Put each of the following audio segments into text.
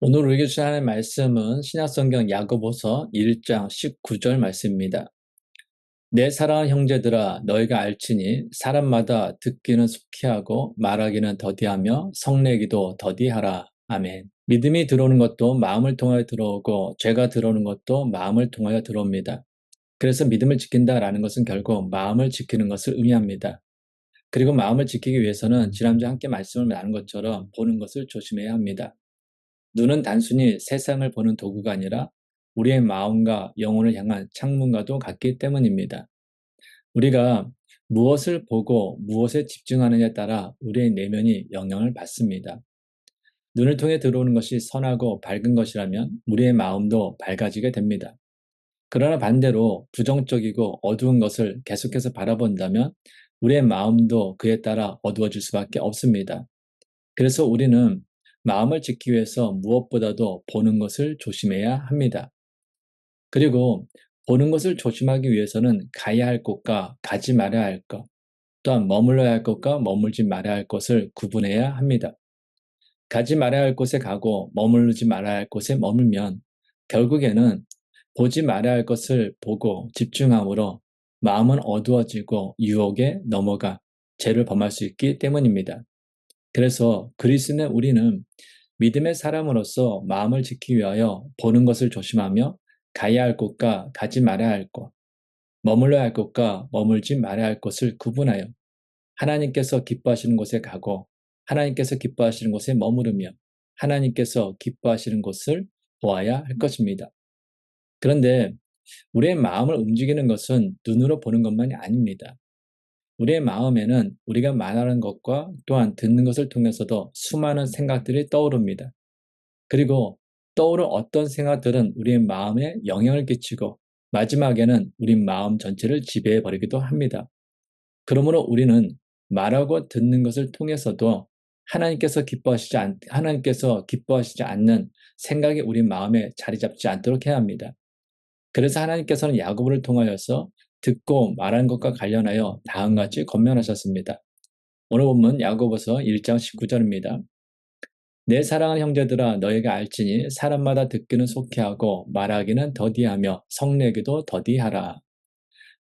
오늘 우리에게 주신 하나님의 말씀은 신약성경 야고보서 1장 19절 말씀입니다. 내 사랑하는 형제들아 너희가 알지니 사람마다 듣기는 속히하고 말하기는 더디하며 성내기도 더디하라. 아멘. 믿음이 들어오는 것도 마음을 통하여 들어오고 죄가 들어오는 것도 마음을 통하여 들어옵니다. 그래서 믿음을 지킨다라는 것은 결국 마음을 지키는 것을 의미합니다. 그리고 마음을 지키기 위해서는 지난주에 함께 말씀을 나눈 것처럼 보는 것을 조심해야 합니다. 눈은 단순히 세상을 보는 도구가 아니라 우리의 마음과 영혼을 향한 창문과도 같기 때문입니다. 우리가 무엇을 보고 무엇에 집중하느냐에 따라 우리의 내면이 영향을 받습니다. 눈을 통해 들어오는 것이 선하고 밝은 것이라면 우리의 마음도 밝아지게 됩니다. 그러나 반대로 부정적이고 어두운 것을 계속해서 바라본다면 우리의 마음도 그에 따라 어두워질 수밖에 없습니다. 그래서 우리는 마음을 지키기 위해서 무엇보다도 보는 것을 조심해야 합니다. 그리고 보는 것을 조심하기 위해서는 가야 할 곳과 가지 말아야 할 것, 또한 머물러야 할 것과 머물지 말아야 할 것을 구분해야 합니다. 가지 말아야 할 곳에 가고 머무르지 말아야 할 곳에 머물면 결국에는 보지 말아야 할 것을 보고 집중함으로 마음은 어두워지고 유혹에 넘어가 죄를 범할 수 있기 때문입니다. 그래서 그리스도인의 우리는 믿음의 사람으로서 마음을 지키기 위하여 보는 것을 조심하며 가야 할 곳과 가지 말아야 할 곳, 머물러야 할 곳과 머물지 말아야 할 곳을 구분하여 하나님께서 기뻐하시는 곳에 가고 하나님께서 기뻐하시는 곳에 머무르며 하나님께서 기뻐하시는 곳을 보아야 할 것입니다. 그런데 우리의 마음을 움직이는 것은 눈으로 보는 것만이 아닙니다. 우리의 마음에는 우리가 말하는 것과 또한 듣는 것을 통해서도 수많은 생각들이 떠오릅니다. 그리고 떠오른 어떤 생각들은 우리의 마음에 영향을 끼치고 마지막에는 우리 마음 전체를 지배해버리기도 합니다. 그러므로 우리는 말하고 듣는 것을 통해서도 하나님께서 기뻐하시지 않는 생각이 우리 마음에 자리 잡지 않도록 해야 합니다. 그래서 하나님께서는 야고보를 통하여서 듣고 말하는 것과 관련하여 다음과 같이 권면하셨습니다. 오늘 본문 야고보서 1장 19절입니다. 내 사랑하는 형제들아 너희가 알지니 사람마다 듣기는 속히 하고 말하기는 더디하며 성내기도 더디하라.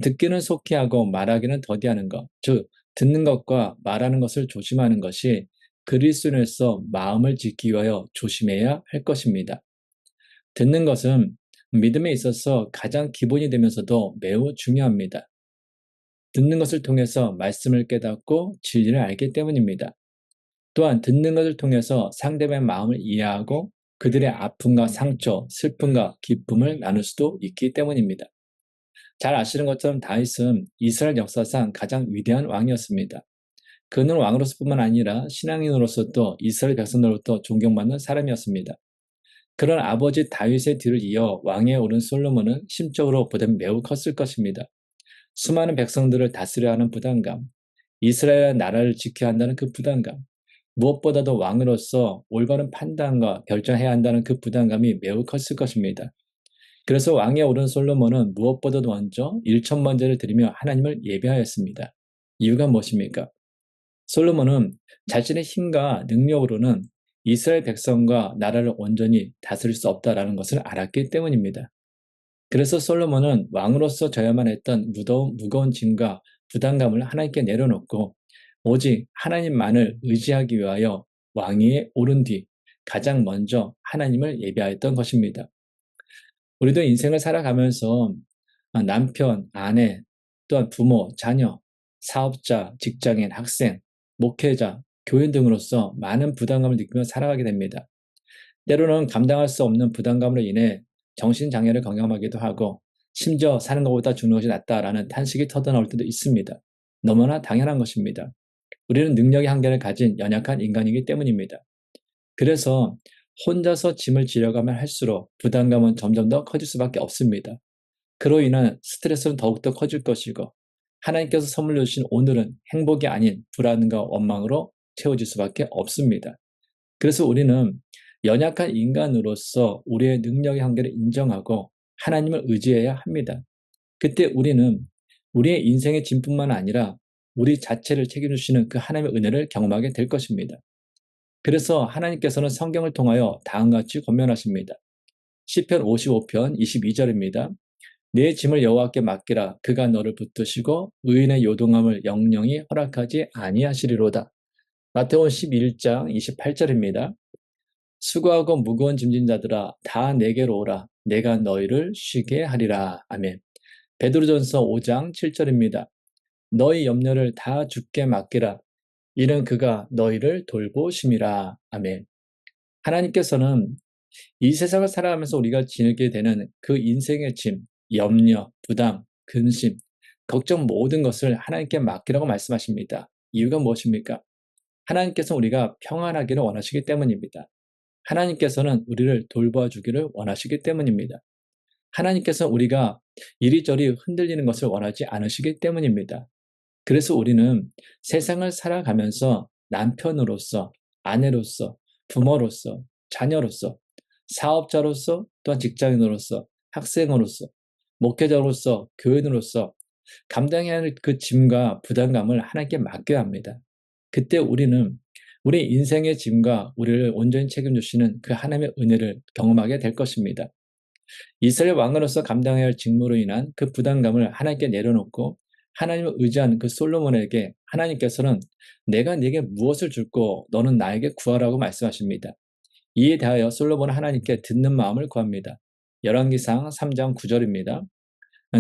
듣기는 속히 하고 말하기는 더디하는 것, 즉 듣는 것과 말하는 것을 조심하는 것이 그리스도인으로서 마음을 지키기 위하여 조심해야 할 것입니다. 듣는 것은 믿음에 있어서 가장 기본이 되면서도 매우 중요합니다. 듣는 것을 통해서 말씀을 깨닫고 진리를 알기 때문입니다. 또한 듣는 것을 통해서 상대방의 마음을 이해하고 그들의 아픔과 상처, 슬픔과 기쁨을 나눌 수도 있기 때문입니다. 잘 아시는 것처럼 다윗은 이스라엘 역사상 가장 위대한 왕이었습니다. 그는 왕으로서뿐만 아니라 신앙인으로서도 이스라엘 백성들로부터 존경받는 사람이었습니다. 그런 아버지 다윗의 뒤를 이어 왕에 오른 솔로몬은 심적으로 보다면 매우 컸을 것입니다. 수많은 백성들을 다스려야 하는 부담감, 이스라엘 나라를 지켜야 한다는 그 부담감, 무엇보다도 왕으로서 올바른 판단과 결정해야 한다는 그 부담감이 매우 컸을 것입니다. 그래서 왕에 오른 솔로몬은 무엇보다도 먼저 일천번제를 드리며 하나님을 예배하였습니다. 이유가 무엇입니까? 솔로몬은 자신의 힘과 능력으로는 이스라엘 백성과 나라를 온전히 다스릴 수 없다라는 것을 알았기 때문입니다. 그래서 솔로몬은 왕으로서 져야만 했던 무거운 짐과 부담감을 하나님께 내려놓고 오직 하나님만을 의지하기 위하여 왕위에 오른 뒤 가장 먼저 하나님을 예배하였던 것입니다. 우리도 인생을 살아가면서 남편, 아내, 또한 부모, 자녀, 사업자, 직장인, 학생, 목회자, 교인 등으로서 많은 부담감을 느끼며 살아가게 됩니다. 때로는 감당할 수 없는 부담감으로 인해 정신장애를 경험하기도 하고 심지어 사는 것보다 죽는 것이 낫다라는 탄식이 터져나올 때도 있습니다. 너무나 당연한 것입니다. 우리는 능력의 한계를 가진 연약한 인간이기 때문입니다. 그래서 혼자서 짐을 지려가면 할수록 부담감은 점점 더 커질 수밖에 없습니다. 그로 인한 스트레스는 더욱더 커질 것이고 하나님께서 선물로 주신 오늘은 행복이 아닌 불안과 원망으로 채워질 수밖에 없습니다. 그래서 우리는 연약한 인간으로서 우리의 능력의 한계를 인정하고 하나님을 의지해야 합니다. 그때 우리는 우리의 인생의 짐뿐만 아니라 우리 자체를 책임지시는 그 하나님의 은혜를 경험하게 될 것입니다. 그래서 하나님께서는 성경을 통하여 다음과 같이 권면하십니다. 시편 55편 22절입니다. 내 짐을 여호와께 맡기라. 그가 너를 붙드시고 의인의 요동함을 영영히 허락하지 아니하시리로다. 마태복음 11장 28절입니다. 수고하고 무거운 짐진 자들아 다 내게로 오라. 내가 너희를 쉬게 하리라. 아멘. 베드로전서 5장 7절입니다. 너희 염려를 다 주께 맡기라. 이는 그가 너희를 돌보심이라. 아멘. 하나님께서는 이 세상을 살아가면서 우리가 지니게 되는 그 인생의 짐, 염려, 부담, 근심, 걱정 모든 것을 하나님께 맡기라고 말씀하십니다. 이유가 무엇입니까? 하나님께서 우리가 평안하기를 원하시기 때문입니다. 하나님께서는 우리를 돌봐주기를 원하시기 때문입니다. 하나님께서 우리가 이리저리 흔들리는 것을 원하지 않으시기 때문입니다. 그래서 우리는 세상을 살아가면서 남편으로서, 아내로서, 부모로서, 자녀로서, 사업자로서, 또한 직장인으로서, 학생으로서, 목회자로서, 교인으로서 감당해야 할 그 짐과 부담감을 하나님께 맡겨야 합니다. 그때 우리는 우리 인생의 짐과 우리를 온전히 책임주시는 그 하나님의 은혜를 경험하게 될 것입니다. 이스라엘 왕으로서 감당해야 할 직무로 인한 그 부담감을 하나님께 내려놓고 하나님을 의지한 그 솔로몬에게 하나님께서는 내가 네게 무엇을 줄고 너는 나에게 구하라고 말씀하십니다. 이에 대하여 솔로몬은 하나님께 듣는 마음을 구합니다. 열왕기상 3장 9절입니다.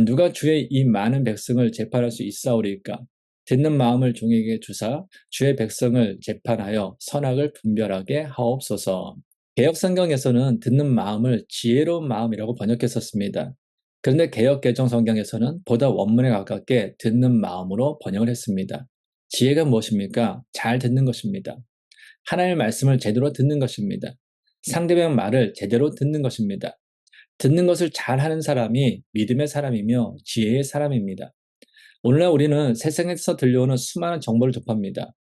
누가 주의 이 많은 백성을 재판할 수 있사오리까? 듣는 마음을 종에게 주사 주의 백성을 재판하여 선악을 분별하게 하옵소서. 개혁성경에서는 듣는 마음을 지혜로운 마음이라고 번역했었습니다. 그런데 개혁개정성경에서는 보다 원문에 가깝게 듣는 마음으로 번역을 했습니다. 지혜가 무엇입니까? 잘 듣는 것입니다. 하나님의 말씀을 제대로 듣는 것입니다. 상대방 말을 제대로 듣는 것입니다. 듣는 것을 잘하는 사람이 믿음의 사람이며 지혜의 사람입니다. 오늘날 우리는 세상에서 들려오는 수많은 정보를 접합니다.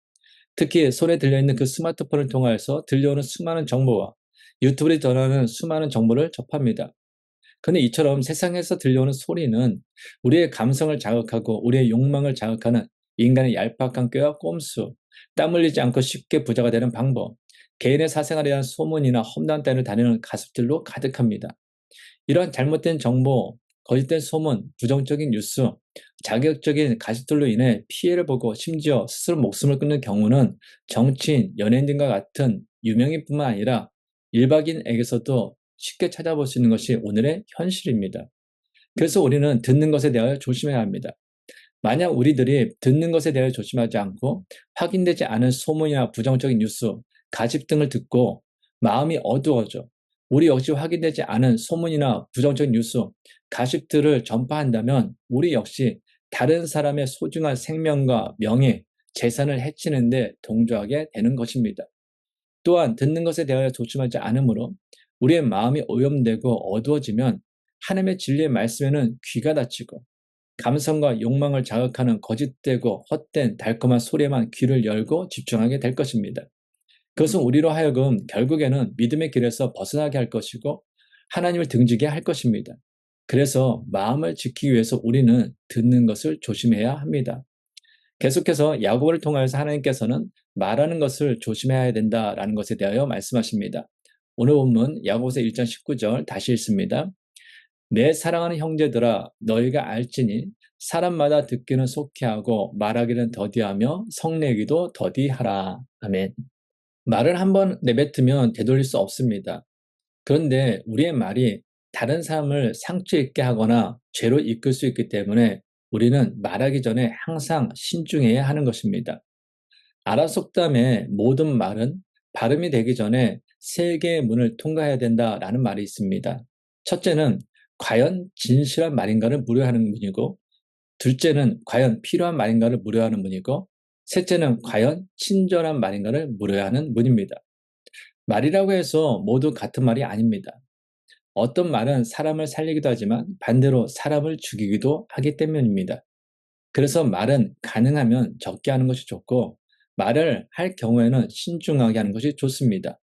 특히 손에 들려있는 그 스마트폰을 통해서 들려오는 수많은 정보와 유튜브에 전하는 수많은 정보를 접합니다. 그런데 이처럼 세상에서 들려오는 소리는 우리의 감성을 자극하고 우리의 욕망을 자극하는 인간의 얄팍한 꾀와 꼼수, 땀 흘리지 않고 쉽게 부자가 되는 방법, 개인의 사생활에 대한 소문이나 험담 따위를 다니는 가습들로 가득합니다. 이러한 잘못된 정보, 거짓된 소문, 부정적인 뉴스, 자극적인 가십들로 인해 피해를 보고 심지어 스스로 목숨을 끊는 경우는 정치인, 연예인 등과 같은 유명인뿐만 아니라 일반인에게서도 쉽게 찾아볼 수 있는 것이 오늘의 현실입니다. 그래서 우리는 듣는 것에 대하여 조심해야 합니다. 만약 우리들이 듣는 것에 대하여 조심하지 않고 확인되지 않은 소문이나 부정적인 뉴스, 가십 등을 듣고 마음이 어두워져 우리 역시 확인되지 않은 소문이나 부정적인 뉴스, 가십들을 전파한다면 우리 역시 다른 사람의 소중한 생명과 명예, 재산을 해치는 데 동조하게 되는 것입니다. 또한 듣는 것에 대하여 조심하지 않으므로 우리의 마음이 오염되고 어두워지면 하나님의 진리의 말씀에는 귀가 닫히고 감성과 욕망을 자극하는 거짓되고 헛된 달콤한 소리에만 귀를 열고 집중하게 될 것입니다. 그것은 우리로 하여금 결국에는 믿음의 길에서 벗어나게 할 것이고 하나님을 등지게 할 것입니다. 그래서 마음을 지키기 위해서 우리는 듣는 것을 조심해야 합니다. 계속해서 야고보를 통하여서 하나님께서는 말하는 것을 조심해야 된다라는 것에 대하여 말씀하십니다. 오늘 본문 야고보서 1장 19절 다시 읽습니다. 내 사랑하는 형제들아 너희가 알지니 사람마다 듣기는 속히 하고 말하기는 더디하며 성내기도 더디하라. 아멘. 말을 한번 내뱉으면 되돌릴 수 없습니다. 그런데 우리의 말이 다른 사람을 상처 입게 하거나 죄로 이끌 수 있기 때문에 우리는 말하기 전에 항상 신중해야 하는 것입니다. 아랍 속담에 모든 말은 발음이 되기 전에 세 개의 문을 통과해야 된다라는 말이 있습니다. 첫째는 과연 진실한 말인가를 무료하는 문이고, 둘째는 과연 필요한 말인가를 무료하는 문이고, 셋째는 과연 친절한 말인가를 무료하는 문입니다. 말이라고 해서 모두 같은 말이 아닙니다. 어떤 말은 사람을 살리기도 하지만 반대로 사람을 죽이기도 하기 때문입니다. 그래서 말은 가능하면 적게 하는 것이 좋고 말을 할 경우에는 신중하게 하는 것이 좋습니다.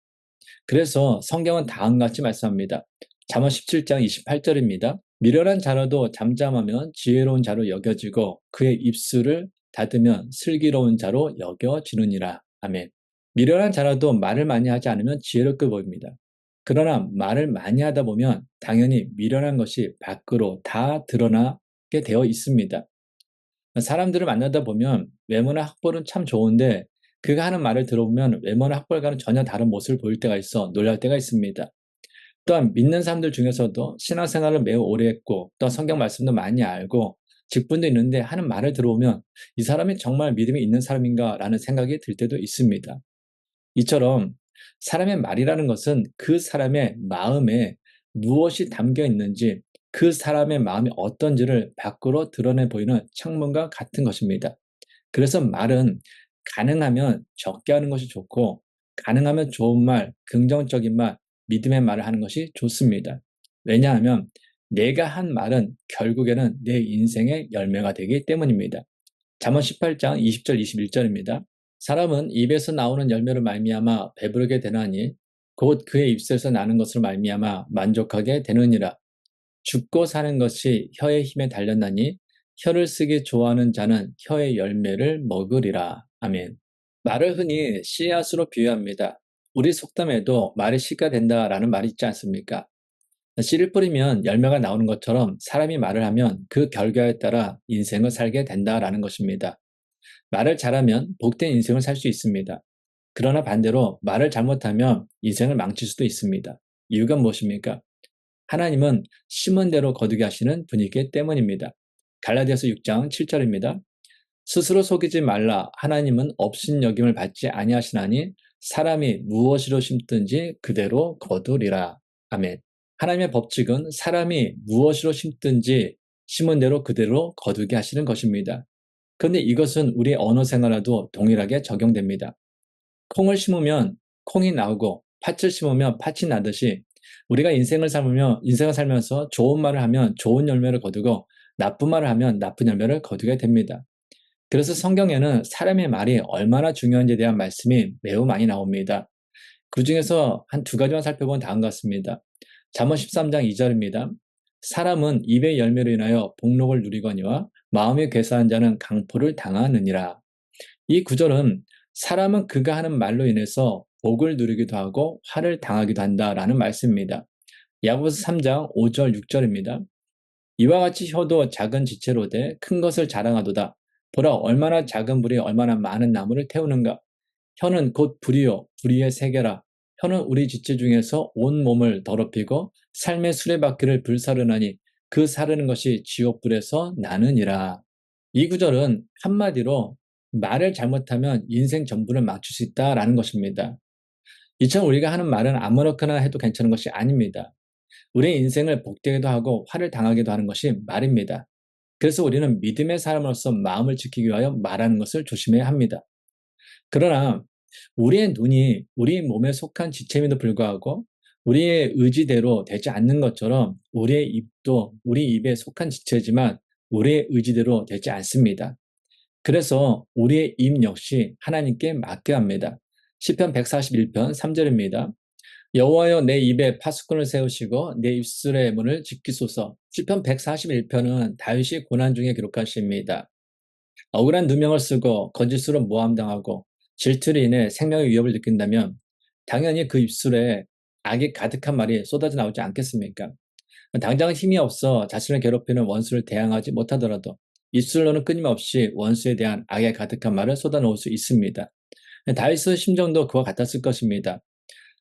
그래서 성경은 다음과 같이 말씀합니다. 잠언 17장 28절입니다. 미련한 자라도 잠잠하면 지혜로운 자로 여겨지고 그의 입술을 닫으면 슬기로운 자로 여겨지느니라. 아멘. 미련한 자라도 말을 많이 하지 않으면 지혜롭게 보입니다. 그러나 말을 많이 하다 보면 당연히 미련한 것이 밖으로 다 드러나게 되어 있습니다. 사람들을 만나다 보면 외모나 학벌은 참 좋은데 그가 하는 말을 들어보면 외모나 학벌과는 전혀 다른 모습을 보일 때가 있어 놀랄 때가 있습니다. 또한 믿는 사람들 중에서도 신앙생활을 매우 오래 했고 또 성경 말씀도 많이 알고 직분도 있는데 하는 말을 들어보면 이 사람이 정말 믿음이 있는 사람인가 라는 생각이 들 때도 있습니다. 이처럼 사람의 말이라는 것은 그 사람의 마음에 무엇이 담겨 있는지 그 사람의 마음이 어떤지를 밖으로 드러내 보이는 창문과 같은 것입니다. 그래서 말은 가능하면 적게 하는 것이 좋고 가능하면 좋은 말, 긍정적인 말, 믿음의 말을 하는 것이 좋습니다. 왜냐하면 내가 한 말은 결국에는 내 인생의 열매가 되기 때문입니다. 잠언 18장 20절 21절입니다. 사람은 입에서 나오는 열매로 말미암아 배부르게 되나니 곧 그의 입술에서 나는 것으로 말미암아 만족하게 되느니라. 죽고 사는 것이 혀의 힘에 달렸나니 혀를 쓰기 좋아하는 자는 혀의 열매를 먹으리라. 아멘. 말을 흔히 씨앗으로 비유합니다. 우리 속담에도 말이 씨가 된다라는 말이 있지 않습니까? 씨를 뿌리면 열매가 나오는 것처럼 사람이 말을 하면 그 결과에 따라 인생을 살게 된다라는 것입니다. 말을 잘하면 복된 인생을 살 수 있습니다. 그러나 반대로 말을 잘못하면 인생을 망칠 수도 있습니다. 이유가 무엇입니까? 하나님은 심은 대로 거두게 하시는 분이기 때문입니다. 갈라디아서 6장 7절입니다. 스스로 속이지 말라. 하나님은 업신여김을 받지 아니하시나니 사람이 무엇으로 심든지 그대로 거두리라. 아멘. 하나님의 법칙은 사람이 무엇으로 심든지 심은 대로 그대로 거두게 하시는 것입니다. 그런데 이것은 우리의 언어 생활에도 동일하게 적용됩니다. 콩을 심으면 콩이 나오고 팥을 심으면 팥이 나듯이 우리가 인생을 살면서 좋은 말을 하면 좋은 열매를 거두고 나쁜 말을 하면 나쁜 열매를 거두게 됩니다. 그래서 성경에는 사람의 말이 얼마나 중요한지에 대한 말씀이 매우 많이 나옵니다. 그 중에서 한 두 가지만 살펴보면 다음과 같습니다. 잠언 13장 2절입니다. 사람은 입의 열매로 인하여 복록을 누리거니와 마음이 괴사한 자는 강포를 당하느니라. 이 구절은 사람은 그가 하는 말로 인해서 복을 누리기도 하고 화를 당하기도 한다라는 말씀입니다. 야고보서 3장 5절 6절입니다. 이와 같이 혀도 작은 지체로 돼 큰 것을 자랑하도다. 보라 얼마나 작은 불이 얼마나 많은 나무를 태우는가. 혀는 곧 불이요 불의의 세계라. 혀는 우리 지체 중에서 온 몸을 더럽히고 삶의 수레바퀴를 불사르나니 그 사르는 것이 지옥불에서 나느니라. 이 구절은 한마디로 말을 잘못하면 인생 전부를 맞출 수 있다라는 것입니다. 이처럼 우리가 하는 말은 아무렇게나 해도 괜찮은 것이 아닙니다. 우리의 인생을 복되기도 하고 화를 당하기도 하는 것이 말입니다. 그래서 우리는 믿음의 사람으로서 마음을 지키기 위하여 말하는 것을 조심해야 합니다. 그러나 우리의 눈이 우리 몸에 속한 지체임에도 불구하고 우리의 의지대로 되지 않는 것처럼 우리의 입도 우리 입에 속한 지체지만 우리의 의지대로 되지 않습니다. 그래서 우리의 입 역시 하나님께 맡겨야 합니다. 시편 141편 3절입니다. 여호와여 내 입에 파수꾼을 세우시고 내 입술의 문을 지키소서. 시편 141편은 다윗이 고난 중에 기록하십니다. 억울한 누명을 쓰고 거짓으로 모함당하고 질투로 인해 생명의 위협을 느낀다면 당연히 그 입술에 악이 가득한 말이 쏟아져 나오지 않겠습니까? 당장 힘이 없어 자신을 괴롭히는 원수를 대항하지 못하더라도 입술로는 끊임없이 원수에 대한 악에 가득한 말을 쏟아놓을 수 있습니다. 다윗의 심정도 그와 같았을 것입니다.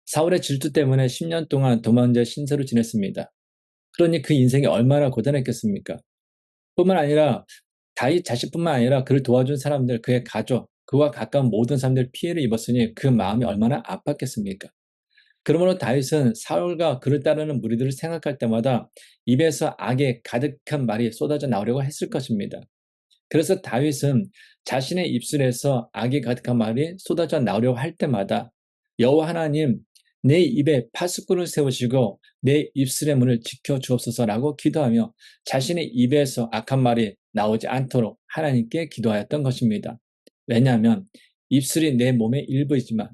사울의 질투 때문에 10년 동안 도망자 신세로 지냈습니다. 그러니 그 인생이 얼마나 고단했겠습니까? 뿐만 아니라 다윗 자신뿐만 아니라 그를 도와준 사람들, 그의 가족, 그와 가까운 모든 사람들 피해를 입었으니 그 마음이 얼마나 아팠겠습니까? 그러므로 다윗은 사울과 그를 따르는 무리들을 생각할 때마다 입에서 악에 가득한 말이 쏟아져 나오려고 했을 것입니다. 그래서 다윗은 자신의 입술에서 악이 가득한 말이 쏟아져 나오려고 할 때마다 여호와 하나님 내 입에 파수꾼을 세우시고 내 입술의 문을 지켜 주옵소서라고 기도하며 자신의 입에서 악한 말이 나오지 않도록 하나님께 기도하였던 것입니다. 왜냐하면 입술이 내 몸의 일부이지만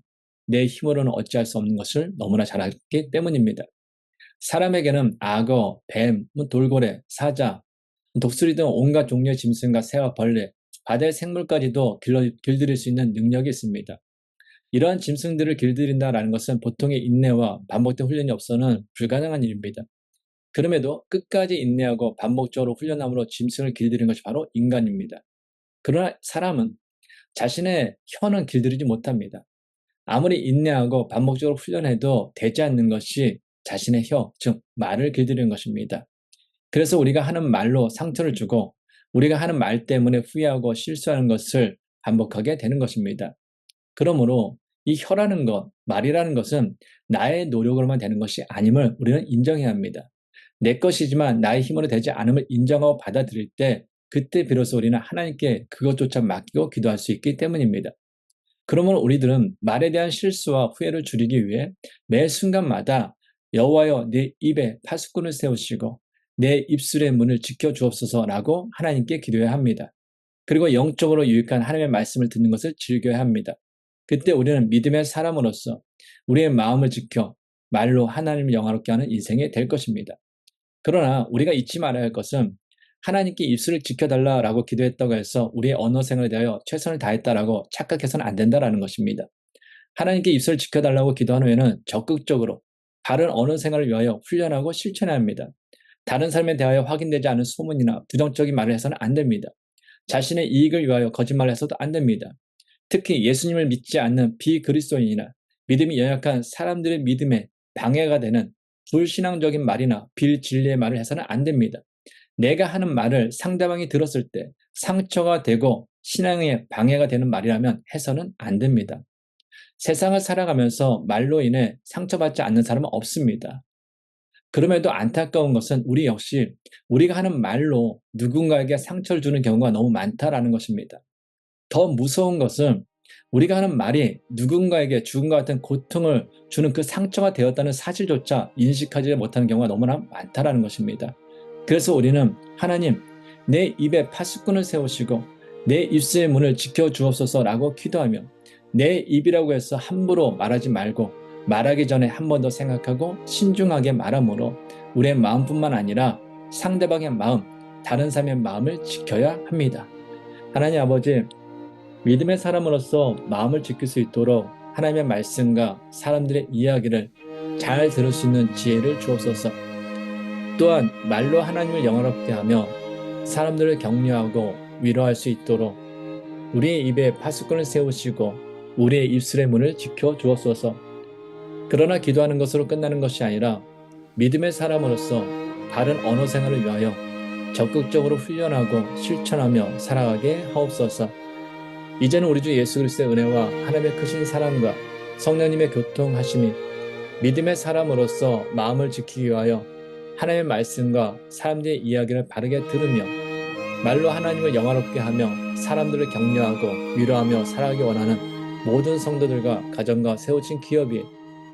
내 힘으로는 어찌할 수 없는 것을 너무나 잘 알기 때문입니다. 사람에게는 악어, 뱀, 돌고래, 사자, 독수리 등 온갖 종류의 짐승과 새와 벌레, 바다의 생물까지도 길들일 수 있는 능력이 있습니다. 이러한 짐승들을 길들인다라는 것은 보통의 인내와 반복된 훈련이 없어는 불가능한 일입니다. 그럼에도 끝까지 인내하고 반복적으로 훈련함으로 짐승을 길들이는 것이 바로 인간입니다. 그러나 사람은 자신의 혀는 길들이지 못합니다. 아무리 인내하고 반복적으로 훈련해도 되지 않는 것이 자신의 혀, 즉 말을 길들이는 것입니다. 그래서 우리가 하는 말로 상처를 주고 우리가 하는 말 때문에 후회하고 실수하는 것을 반복하게 되는 것입니다. 그러므로 이 혀라는 것, 말이라는 것은 나의 노력으로만 되는 것이 아님을 우리는 인정해야 합니다. 내 것이지만 나의 힘으로 되지 않음을 인정하고 받아들일 때 그때 비로소 우리는 하나님께 그것조차 맡기고 기도할 수 있기 때문입니다. 그러므로 우리들은 말에 대한 실수와 후회를 줄이기 위해 매 순간마다 여호와여 내 입에 파수꾼을 세우시고 내 입술의 문을 지켜 주옵소서라고 하나님께 기도해야 합니다. 그리고 영적으로 유익한 하나님의 말씀을 듣는 것을 즐겨야 합니다. 그때 우리는 믿음의 사람으로서 우리의 마음을 지켜 말로 하나님을 영화롭게 하는 인생이 될 것입니다. 그러나 우리가 잊지 말아야 할 것은 하나님께 입술을 지켜달라라고 기도했다고 해서 우리의 언어 생활에 대하여 최선을 다했다라고 착각해서는 안 된다라는 것입니다. 하나님께 입술을 지켜달라고 기도한 후에는 적극적으로 바른 언어 생활을 위하여 훈련하고 실천해야 합니다. 다른 사람에 대하여 확인되지 않은 소문이나 부정적인 말을 해서는 안 됩니다. 자신의 이익을 위하여 거짓말을 해서도 안 됩니다. 특히 예수님을 믿지 않는 비그리스도인이나 믿음이 연약한 사람들의 믿음에 방해가 되는 불신앙적인 말이나 빌진리의 말을 해서는 안 됩니다. 내가 하는 말을 상대방이 들었을 때 상처가 되고 신앙에 방해가 되는 말이라면 해서는 안 됩니다. 세상을 살아가면서 말로 인해 상처받지 않는 사람은 없습니다. 그럼에도 안타까운 것은 우리 역시 우리가 하는 말로 누군가에게 상처를 주는 경우가 너무 많다라는 것입니다. 더 무서운 것은 우리가 하는 말이 누군가에게 죽음과 같은 고통을 주는 그 상처가 되었다는 사실조차 인식하지 못하는 경우가 너무나 많다라는 것입니다. 그래서 우리는 하나님, 내 입에 파수꾼을 세우시고 내 입술의 문을 지켜주옵소서라고 기도하며 내 입이라고 해서 함부로 말하지 말고 말하기 전에 한 번 더 생각하고 신중하게 말함으로 우리의 마음뿐만 아니라 상대방의 마음, 다른 사람의 마음을 지켜야 합니다. 하나님 아버지, 믿음의 사람으로서 마음을 지킬 수 있도록 하나님의 말씀과 사람들의 이야기를 잘 들을 수 있는 지혜를 주옵소서. 또한 말로 하나님을 영화롭게 하며 사람들을 격려하고 위로할 수 있도록 우리의 입에 파수꾼을 세우시고 우리의 입술의 문을 지켜 주옵소서. 그러나 기도하는 것으로 끝나는 것이 아니라 믿음의 사람으로서 바른 언어 생활을 위하여 적극적으로 훈련하고 실천하며 살아가게 하옵소서. 이제는 우리 주 예수 그리스도의 은혜와 하나님의 크신 사랑과 성령님의 교통하심이 믿음의 사람으로서 마음을 지키기 위하여 하나님의 말씀과 사람들의 이야기를 바르게 들으며 말로 하나님을 영화롭게 하며 사람들을 격려하고 위로하며 살아가기 원하는 모든 성도들과 가정과 세워진 기업이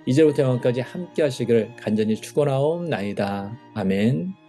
이제부터 영원까지 함께 하시기를 간절히 축원하옵나이다. 아멘.